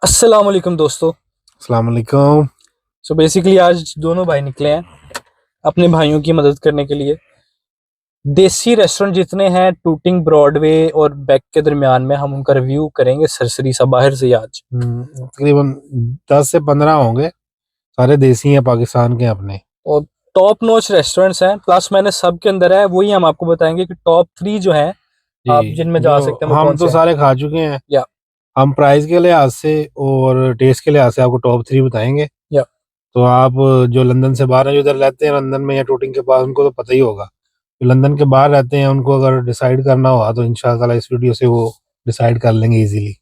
अस्सलाम वालेकुम दोस्तों। अस्सलाम वालेकुम। सो बेसिकली आज दोनों भाई निकले हैं अपने भाइयों की मदद करने के लिए। देसी रेस्टोरेंट जितने हैं टूटिंग ब्रॉडवे और बैक के दरमियान में हम उनका रिव्यू करेंगे सरसरी सा बाहर से आज। तकरीबन 10 से 15 होंगे। सारे देसी हैं, पाकिस्तान के अपने। और टॉप नॉच रेस्टोरेंट्स हैं, प्लस मैंने सब के अंदर है वही हम आपको बताएंगे कि टॉप 3 जो हैं आप जी, जिनमें जा जो सकते हैं वो हम कौन तो से हैं। सारे खा चुके हैं। या हम प्राइस के लिहाज से और टेस्ट के लिहाज से आपको टॉप 3 बताएंगे। या तो आप जो लंदन से बाहर हैं, जो इधर रहते हैं लंदन में या टूटिंग के पास, उनको तो पता ही होगा। जो लंदन के बाहर रहते हैं उनको अगर डिसाइड करना होगा तो इंशाल्लाह इस वीडियो से वो डिसाइड कर लेंगे इजीली।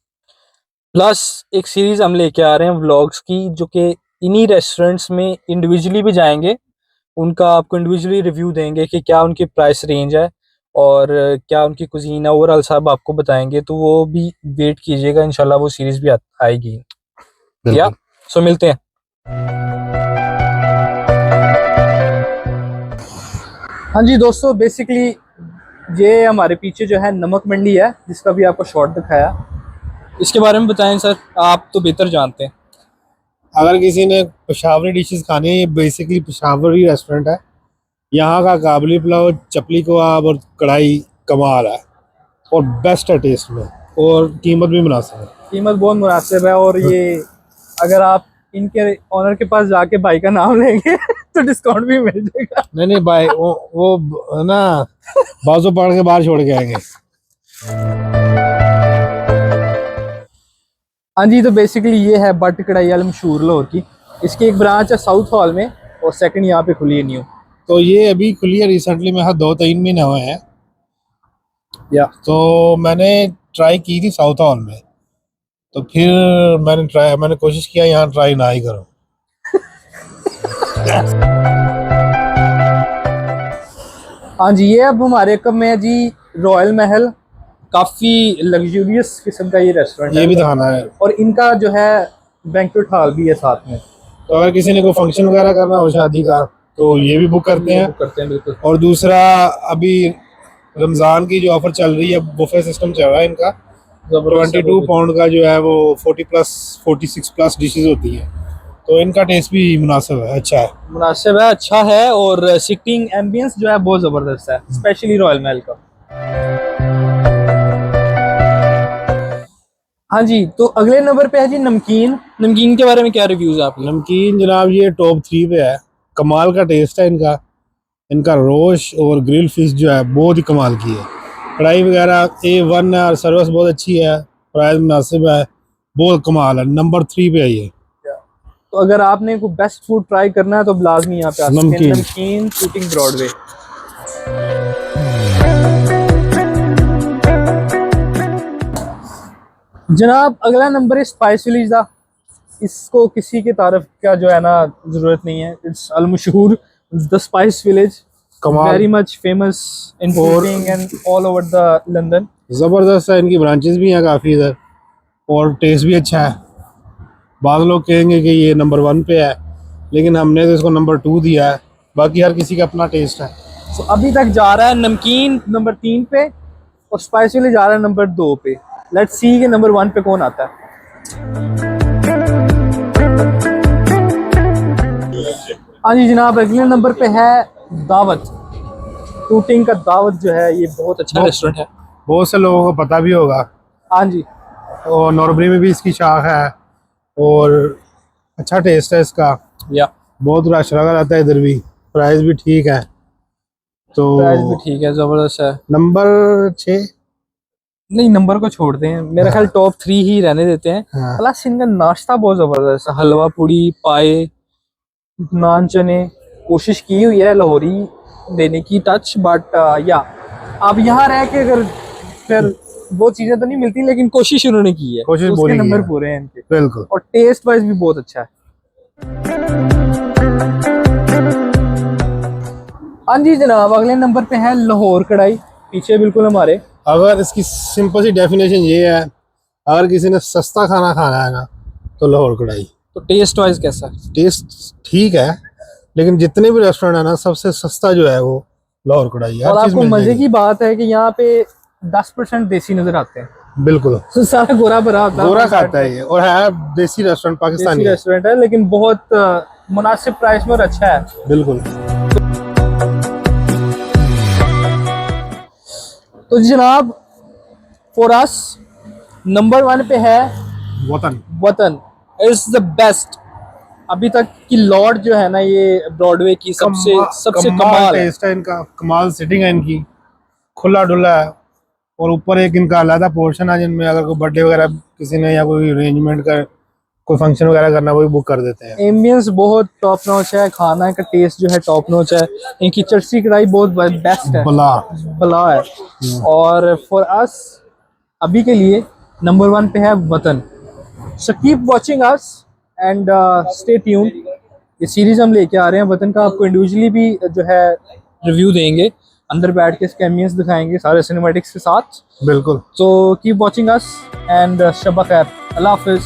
प्लस एक सीरीज हम लेके आ रहे हैं व्लॉग्स की, जो कि इन्हीं रेस्टोरेंट्स में इंडिविजुअली भी जाएंगे, उनका आपको इंडिविजुअली रिव्यू देंगे कि क्या उनकी प्राइस रेंज है और क्या उनकी कुजीन है ओवरऑल सब आपको बताएंगे। तो वो भी वेट कीजिएगा, इंशाल्लाह वो सीरीज भी आएगी। या बिल्कुल। सो मिलते हैं। हाँ जी दोस्तों, बेसिकली ये हमारे पीछे जो है नमक मंडी है जिसका भी आपको शॉर्ट दिखाया। इसके बारे में बताएं सर, आप तो बेहतर जानते हैं। अगर किसी ने पेशावरी डिशेस खानी है, ये बेसिकली पेशावरी रेस्टोरेंट है। यहाँ का काबली पुलाव, चपली कबाब और कढ़ाई कमाल है और बेस्ट है टेस्ट में, और कीमत भी मुनासिब है। कीमत बहुत मुनासिब है, और ये अगर आप इनके ऑनर के पास जाके भाई का नाम लेंगे तो डिस्काउंट भी मिल जाएगा। नहीं नहीं भाई, वो ना बाजू पकड़ के बाहर छोड़ के आएंगे। हाँ जी, तो बेसिकली ये है बट कढ़ाई वाला मशहूर लाहौर की। इसकी एक ब्रांच है साउथ हॉल में और सेकंड यहाँ पे खुली है न्यू। तो ये अभी खुली है रिसेंटली में, 2-3 महीने हुए हैं। या तो मैंने ट्राई की थी साउथ हॉल में, तो फिर मैंने कोशिश किया यहाँ ट्राई ना ही करो। हाँ जी, ये अब हमारे कब में है जी रॉयल महल। काफ़ी लग्जूरियस किस्म का ये रेस्टोरेंट ये है, भी दिखाना है। और इनका जो है बैंक्वेट हॉल भी है साथ में। तो अगर किसी ने कोई फंक्शन वगैरह करना हो शादी का, तो ये भी बुक करते हैं। बुक करते हैं बिल्कुल। और दूसरा, अभी रमजान की जो ऑफर चल रही है, बुफे सिस्टम चल रहा है इनका। 22 पाउंड का जो है वो 46+ डिशेज होती है। तो इनका टेस्ट भी मुनासिब है, अच्छा है। मुनासिब है, अच्छा है, और सिटिंग एम्बियंस जो है बहुत ज़बरदस्त है, स्पेशली रॉयल महल का। हाँ जी, तो अगले नंबर पे है जी नमकीन। नमकीन के बारे में क्या रिव्यूज है आपके? नमकीन जनाब ये टॉप 3 पे है। कमाल का टेस्ट है इनका। इनका रोश और ग्रिल फिश जो है बहुत ही कमाल की है। कढ़ाई वगैरह A1 है और सर्विस बहुत अच्छी है, प्राइस मुनासिब है, बहुत कमाल है। नंबर 3 पे है ये। तो अगर आपने कोई बेस्ट फूड ट्राई करना है तो लाजमी यहाँ पे आ सकते हैं। नमकीन शूटिंग ब्रॉडवे। जनाब अगला नंबर है स्पाइस विलेज दा। इसको किसी की तारीफ का जो है ना जरूरत नहीं है। इट्स अल मशहूर the spice village, very much famous in cooking and all over the London. जबरदस्त है, इनकी ब्रांचेस भी हैं काफ़ी इधर, और टेस्ट भी अच्छा है। बाद लोग कहेंगे कि ये नंबर 1 पे है, लेकिन हमने तो इसको नंबर 2 दिया है। बाकी हर किसी का अपना टेस्ट है। तो अभी तक जा रहा है नमकीन नंबर 3 पे और स्पाइस विलेज जा रहा है नंबर 2 पे। लेट्स सी कि नंबर 1 पे कौन आता है। हाँ जी जनाब, अगले नंबर पे है दावत। टूटिंग का दावत जो है ये बहुत अच्छा रेस्टोरेंट है, बहुत से लोगों को पता भी होगा। हाँ जी, और नॉर्बरी में भी इसकी शाख है और अच्छा टेस्ट है इसका। या बहुत रश लगा रहता है इधर भी। प्राइस भी ठीक है, तो प्राइस भी ठीक है, जबरदस्त है। नंबर 6। नहीं, नंबर को छोड़ते हैं, मेरा ख्याल टॉप 3 ही रहने देते हैं। हाँ। प्लस इनका नाश्ता बहुत जबरदस्त है, हलवा पूड़ी पाए नान चने। कोशिश की हुई है लाहौरी देने की टच, बट या अब यहाँ रह के अगर फिर वो चीजें तो नहीं मिलती, लेकिन कोशिश उन्होंने की है, कोशिश तो उसके बोली नंबर है। पूरे हैं इनके, बिल्कुल। और टेस्ट वाइज भी बहुत अच्छा है। हाँ जी जनाब, अगले नंबर पे है लाहौर कढ़ाई, पीछे बिल्कुल हमारे। अगर इसकी सिंपल सी डेफिनेशन ये है, अगर किसी ने सस्ता खाना खाना है ना, तो लाहौर कढ़ाई। तो टेस्ट वाइज कैसा है? टेस्ट ठीक है, लेकिन जितने भी रेस्टोरेंट है ना, सबसे सस्ता जो है वो लाहौर कढ़ाई है। और आपको मजे की बात है कि यहाँ पे 10% देसी नजर आते हैं। बिल्कुल सारा गोरा भरा होता है, गोरा खाता है ये, और है देसी रेस्टोरेंट, पाकिस्तानी है। रेस्टोरेंट है लेकिन बहुत मुनासिब प्राइस में और अच्छा है। बिल्कुल। तो जनाब फॉर अस नंबर 1 पे है वतन। वतन इज द बेस्ट। अभी तक की लॉर्ड जो है ना, ये ब्रॉडवे की सबसे कमाल टेस्ट है इनका, कमाल सिटिंग है इनकी, खुला डुला है, और ऊपर एक इनका अलग पोर्शन है जिनमें अगर कोई बर्थडे वगैरह किसी ने या कोई अरेंजमेंट का कोई फंक्शन वगैरह करना, वो भी बुक कर देते हैं। एम्बियंस बहुत टॉप नॉच है, खाना का टेस्ट जो है टॉप नॉच है, इनकी चरसी कढ़ाई बहुत बेस्ट है, बला है। और फॉर अस अभी के लिए नंबर 1 पे है वतन। So keep watching us and stay tuned. ये सीरीज हम लेके आ रहे हैं वतन का, आपको इंडिविजुअली भी जो है रिव्यू देंगे, अंदर बैठ के इसके एम्बियंस दिखाएंगे सारे सिनेमैटिक्स के साथ। बिल्कुल। तो कीप वॉचिंग अस एंड शब खैर, अल्लाह हाफिज।